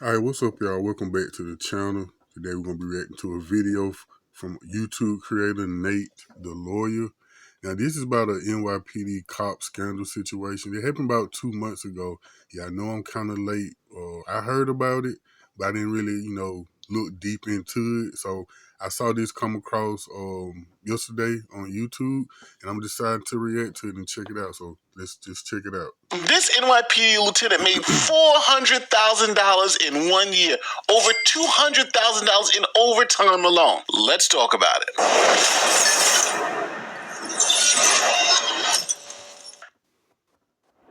Alright, what's up, y'all? Welcome back to the channel. Today we're going to be reacting to a video from YouTube creator Nate, the lawyer. Now, this is about an NYPD cop scandal situation. It happened about 2 months ago. Yeah, I know I'm kind of late. I heard about it, but I didn't really, look deep into it. So I saw this come across yesterday on YouTube, and I'm deciding to react to it and check it out. So let's just check it out. This NYPD lieutenant made $400,000 in 1 year, over $200,000 in overtime alone. Let's talk about it.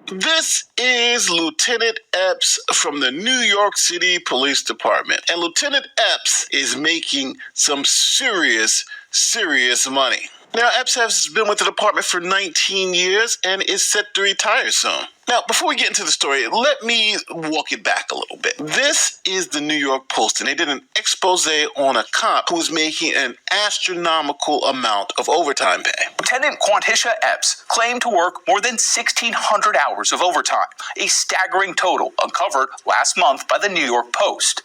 This is Lieutenant Epps from the New York City Police Department. And Lieutenant Epps is making some serious money. Now, Epps has been with the department for 19 years and is set to retire soon. Now, before we get into the story, let me walk it back a little bit. This is the New York Post, and they did an expose on a cop who was making an astronomical amount of overtime pay. Lieutenant Quantisha Epps claimed to work more than 1,600 hours of overtime, a staggering total uncovered last month by the New York Post.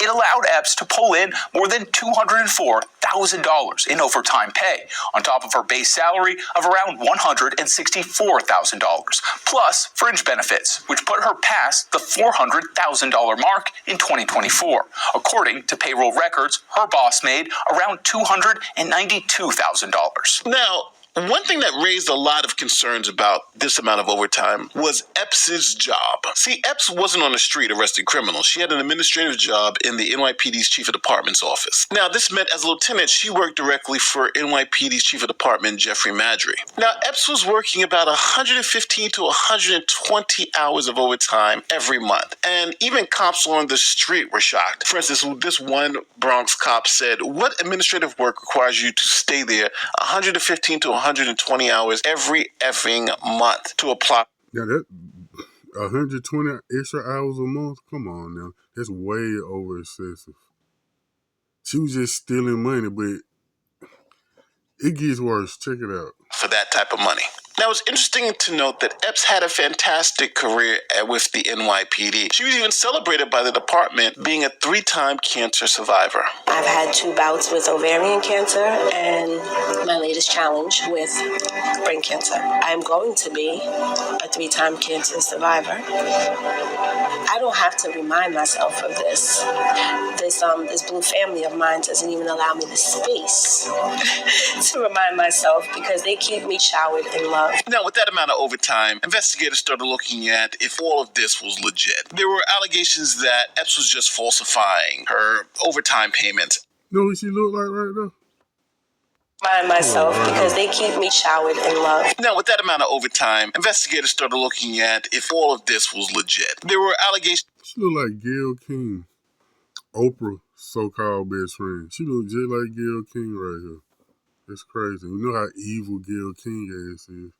It allowed Epps to pull in more than $204,000 in overtime pay, on top of her base salary of around $164,000, plus fringe benefits, which put her past the $400,000 mark in 2024. According to payroll records, her boss made around $292,000. Now, one thing that raised a lot of concerns about this amount of overtime was Epps's job. See, Epps wasn't on the street arresting criminals. She had an administrative job in the NYPD's Chief of Department's office. Now, this meant as a lieutenant, she worked directly for NYPD's Chief of Department, Jeffrey Madry. Now, Epps was working about 115 to 120 hours of overtime every month. And even cops on the street were shocked. For instance, this one Bronx cop said, "What administrative work requires you to stay there 115 to 120 hours every effing month to apply?" Yeah, that 120 extra hours a month? Come on now. That's way over excessive. She was just stealing money, but it gets worse. Check it out. For that type of money. Now, it's interesting to note that Epps had a fantastic career with the NYPD. She was even celebrated by the department being a 3-time cancer survivor. I've had 2 bouts with ovarian cancer and my latest challenge with brain cancer. I'm going to be a 3-time cancer survivor. I don't have to remind myself of this. This blue family of mine doesn't even allow me the space to remind myself because they keep me showered in love. Now, with that amount of overtime, investigators started looking at if all of this was legit. There were allegations that Epps was just falsifying her overtime payments. You know what she look like right now? Remind myself because they keep me showered in love. Now, with that amount of overtime, investigators started looking at if all of this was legit. There were allegations. She look like Gayle King, Oprah's so-called best friend. She look just like Gayle King right here. It's crazy. You know how evil Gayle King ass is.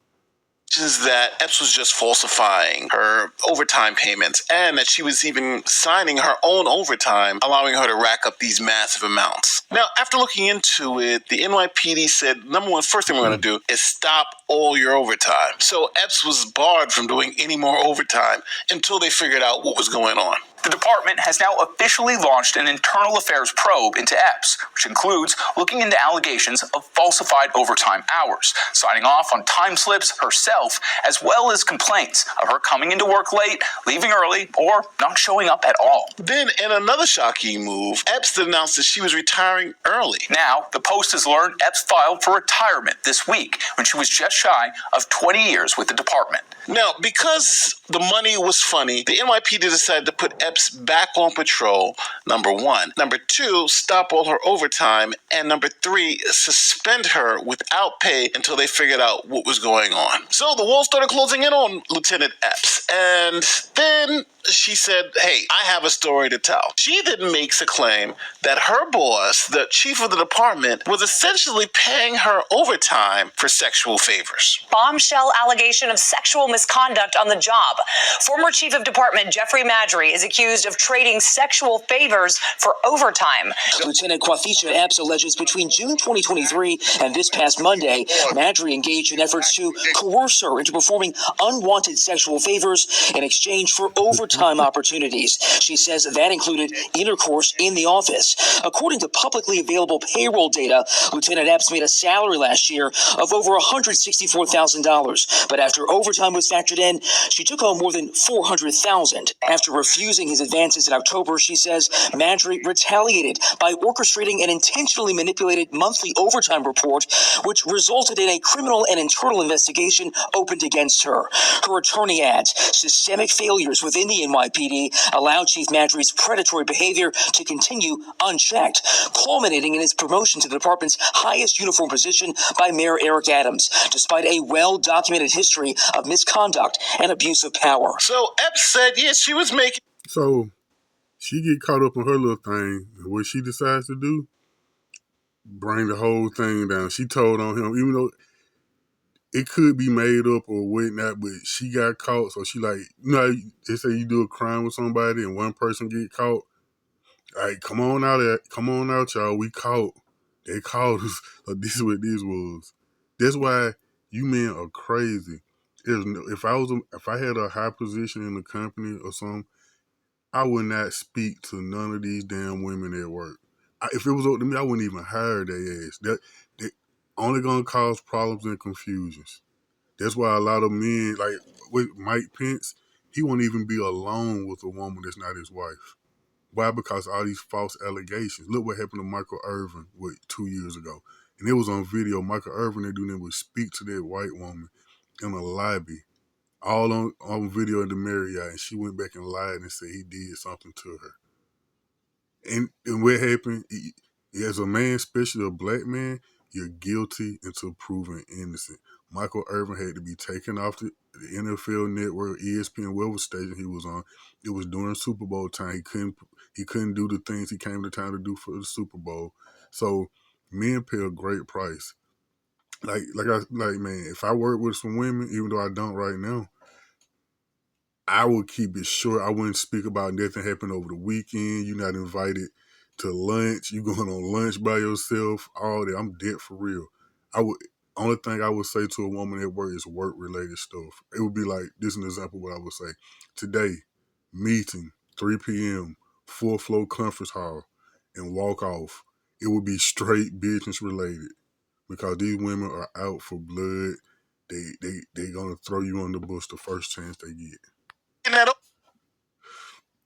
That Epps was just falsifying her overtime payments and that she was even signing her own overtime, allowing her to rack up these massive amounts. Now, after looking into it, the NYPD said, first thing we're going to do is stop all your overtime. So Epps was barred from doing any more overtime until they figured out what was going on. The department has now officially launched an internal affairs probe into Epps, which includes looking into allegations of falsified overtime hours, signing off on time slips herself, as well as complaints of her coming into work late, leaving early, or not showing up at all. Then, in another shocking move, Epps announced that she was retiring early. Now, the Post has learned Epps filed for retirement this week when she was just shy of 20 years with the department. Now, because the money was funny, the NYPD decided to put Epps back on patrol, number 1. Number 2, stop all her overtime. And number 3, suspend her without pay until they figured out what was going on. So the walls started closing in on Lieutenant Epps. And then she said, "Hey, I have a story to tell." She then makes a claim that her boss, the chief of the department, was essentially paying her overtime for sexual favors. Bombshell allegation of sexual misconduct on the job. Former Chief of Department Jeffrey Madry is accused of trading sexual favors for overtime. Lieutenant Quantisha Epps alleges between June 2023 and this past Monday, Madry engaged in efforts to coerce her into performing unwanted sexual favors in exchange for overtime overtime opportunities. She says that included intercourse in the office. According to publicly available payroll data, Lieutenant Epps made a salary last year of over $164,000. But after overtime was factored in, she took home more than $400,000. After refusing his advances in October, she says Madry retaliated by orchestrating an intentionally manipulated monthly overtime report, which resulted in a criminal and internal investigation opened against her. Her attorney adds systemic failures within the NYPD allowed Chief Madry's predatory behavior to continue unchecked, culminating in his promotion to the department's highest uniform position by Mayor Eric Adams, despite a well-documented history of misconduct and abuse of power. So Epps said, yes, she was making. So she get caught up in her little thing. And what she decides to do, bring the whole thing down. She told on him, even though it could be made up or whatnot, but she got caught. So she like, you know, they say you do a crime with somebody and one person get caught. All right, come on out, y'all. We caught. They caught us. So this is what this was. That's why you men are crazy. If I had a high position in the company or something, I would not speak to none of these damn women at work. If it was up to me, I wouldn't even hire their ass. They only gonna cause problems and confusions. That's why a lot of men, like with Mike Pence, he won't even be alone with a woman that's not his wife. Why? Because all these false allegations. Look what happened to Michael Irvin 2 years ago. And it was on video. Michael Irvin, they doing it, would speak to that white woman in a lobby, all on video in the Marriott, and she went back and lied and said he did something to her. And what happened, as a man, especially a black man, you're guilty until proven innocent. Michael Irvin had to be taken off the NFL Network, ESPN, whatever station he was on. It was during Super Bowl time. He couldn't do the things he came to town to do for the Super Bowl. So men pay a great price. Like man, if I work with some women, even though I don't right now, I would keep it short. I wouldn't speak about nothing happened over the weekend. You're not invited to lunch. You going on lunch by yourself. All that. I'm dead for real. Only thing I would say to a woman at work is work related stuff. It would be like, this is an example of what I would say. Today, meeting, 3 p.m., 4th floor conference hall, and walk off. It would be straight business related because these women are out for blood. They gonna throw you on the bus the first chance they get.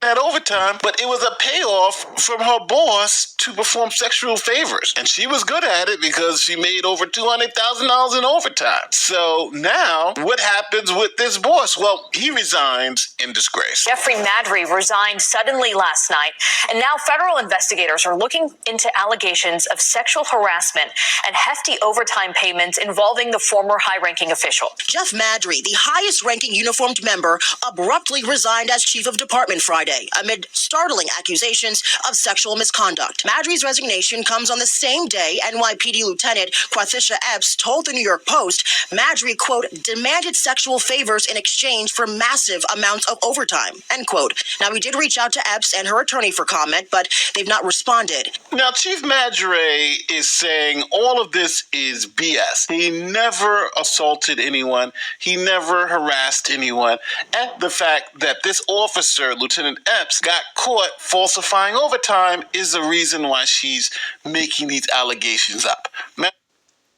That overtime, but it was a payoff from her boss to perform sexual favors. And she was good at it because she made over $200,000 in overtime. So now, what happens with this boss? Well, he resigns in disgrace. Jeffrey Madry resigned suddenly last night, and now federal investigators are looking into allegations of sexual harassment and hefty overtime payments involving the former high-ranking official. Jeff Madry, the highest-ranking uniformed member, abruptly resigned as chief of department Friday amid startling accusations of sexual misconduct. Madry's resignation comes on the same day NYPD Lieutenant Quathisha Epps told the New York Post Madry, quote, demanded sexual favors in exchange for massive amounts of overtime, end quote. Now, we did reach out to Epps and her attorney for comment, but they've not responded. Now, Chief Madry is saying all of this is BS. He never assaulted anyone. He never harassed anyone. And the fact that this officer, Lieutenant Epps, got caught falsifying overtime is the reason why she's making these allegations up.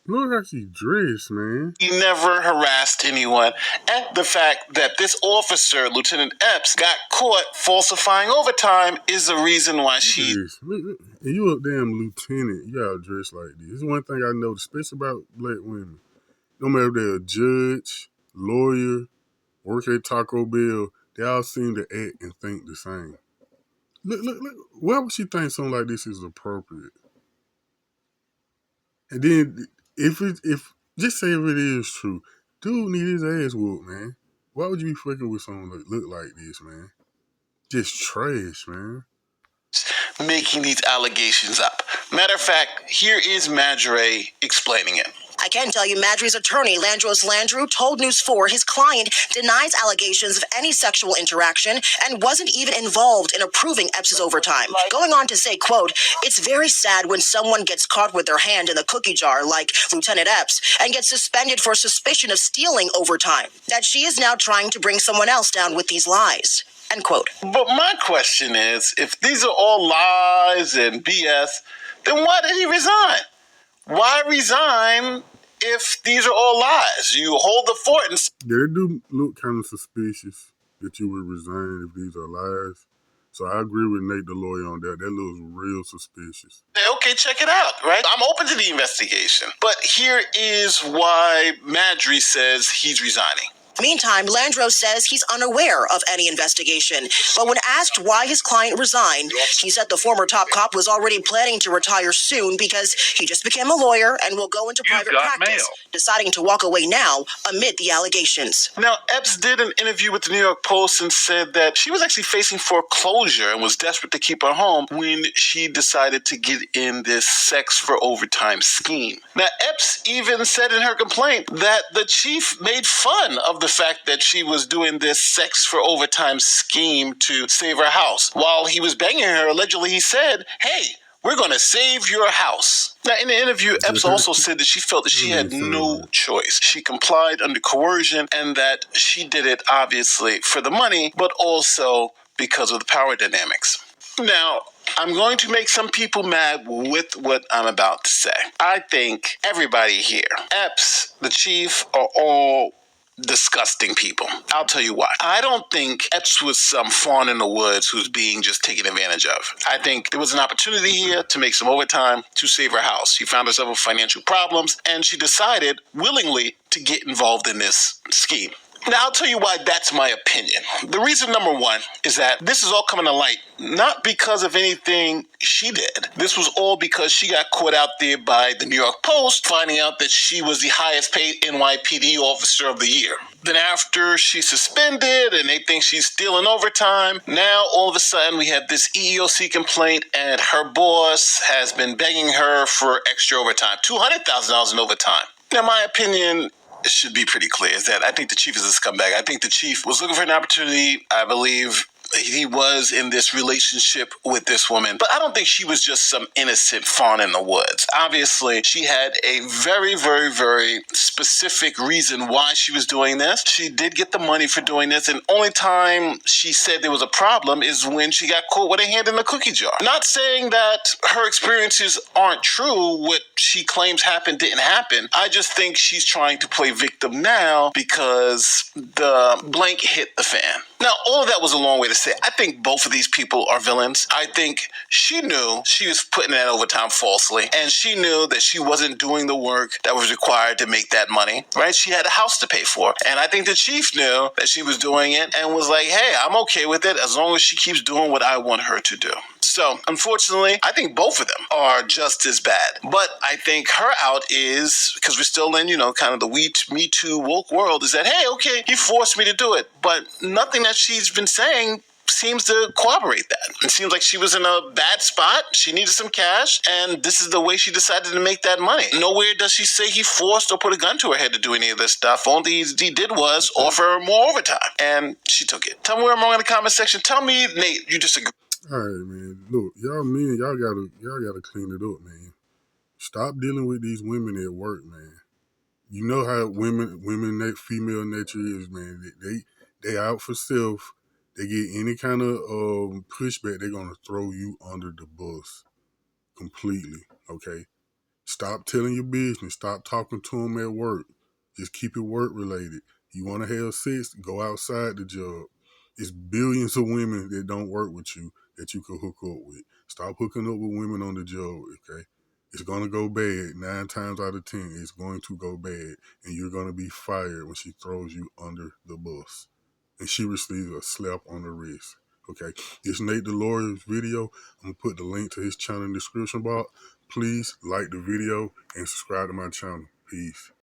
Look how she dressed, man. He never harassed anyone. And the fact that this officer, Lieutenant Epps, got caught falsifying overtime is the reason why she... Look, and you a damn lieutenant. You gotta dress like this. This is one thing I know, especially about black women. No matter if they're a judge, lawyer, work at Taco Bell, they all seem to act and think the same. Look. Why would she think something like this is appropriate? And then, if just say if it is true, dude need his ass whooped, man. Why would you be fucking with someone that look like this, man? Just trash, man. Making these allegations up. Matter of fact, here is Madry explaining it. I can tell you Madry's attorney, Landros Landrew, told News 4 his client denies allegations of any sexual interaction and wasn't even involved in approving Epps' overtime. Going on to say, quote, "It's very sad when someone gets caught with their hand in the cookie jar, like Lieutenant Epps, and gets suspended for suspicion of stealing overtime, that she is now trying to bring someone else down with these lies." End quote. But my question is, if these are all lies and BS, then why did he resign? Why resign if these are all lies? You hold the fort and They do look kind of suspicious that you would resign if these are lies. So I agree with Nate, the lawyer, on that. That looks real suspicious. say, okay, check it out, right? I'm open to the investigation. But here is why Madry says he's resigning. Meantime, Landros says he's unaware of any investigation. But when asked why his client resigned, he said the former top cop was already planning to retire soon because he just became a lawyer and will go into private practice, deciding to walk away now amid the allegations. Now, Epps did an interview with the New York Post and said that she was actually facing foreclosure and was desperate to keep her home when she decided to get in this sex for overtime scheme. Now, Epps even said in her complaint that the chief made fun of the fact that she was doing this sex for overtime scheme to save her house. While he was banging her, allegedly he said, "Hey, we're going to save your house." Now, in the interview, Epps also said that she felt that she had no choice. She complied under coercion and that she did it obviously for the money, but also because of the power dynamics. Now, I'm going to make some people mad with what I'm about to say. I think everybody here, Epps, the chief, are all disgusting people. I'll tell you why. I don't think Epps was some fawn in the woods who's being just taken advantage of. I think there was an opportunity here to make some overtime to save her house. She found herself with financial problems and she decided willingly to get involved in this scheme. Now, I'll tell you why that's my opinion. The reason, number one, is that this is all coming to light not because of anything she did. This was all because she got caught out there by the New York Post, finding out that she was the highest paid NYPD officer of the year. Then after she's suspended and they think she's stealing overtime, now all of a sudden we have this EEOC complaint and her boss has been begging her for extra overtime, $200,000 in overtime. Now, my opinion should be pretty clear is that I think the chief is a scumbag. I think the chief was looking for an opportunity. I believe he was in this relationship with this woman, but I don't think she was just some innocent fawn in the woods. Obviously, she had a very, very, very specific reason why she was doing this. She did get the money for doing this, and only time she said there was a problem is when she got caught with her hand in the cookie jar. Not saying that her experiences aren't true, what she claims happened didn't happen. I just think she's trying to play victim now because the blank hit the fan. Now, all of that was a long way to say I think both of these people are villains. I think she knew she was putting that overtime falsely, and she knew that she wasn't doing the work that was required to make that money, right? She had a house to pay for. And I think the chief knew that she was doing it and was like, hey, I'm okay with it as long as she keeps doing what I want her to do. So, unfortunately, I think both of them are just as bad. But I think her out is, because we're still in, kind of the Me Too woke world, is that, hey, okay, he forced me to do it. But nothing that she's been saying seems to corroborate that. It seems like she was in a bad spot. She needed some cash, and this is the way she decided to make that money. Nowhere does she say he forced or put a gun to her head to do any of this stuff. All he did was offer her more overtime, and she took it. Tell me where I'm wrong in the comment section. Tell me, Nate, you disagree. All right, man. Look, y'all men, y'all gotta clean it up, man. Stop dealing with these women at work, man. You know how female nature is, man. They out for self. They get any kind of pushback, they're gonna throw you under the bus completely. Okay, stop telling your business. Stop talking to them at work. Just keep it work related. You want to have sex? Go outside the job. It's billions of women that don't work with you that you could hook up with. Stop hooking up with women on the job, okay? It's going to go bad. 9 times out of 10, it's going to go bad. And you're going to be fired when she throws you under the bus. And she receives a slap on the wrist, okay? It's Nate the Lawyer's video. I'm going to put the link to his channel in the description box. Please like the video and subscribe to my channel. Peace.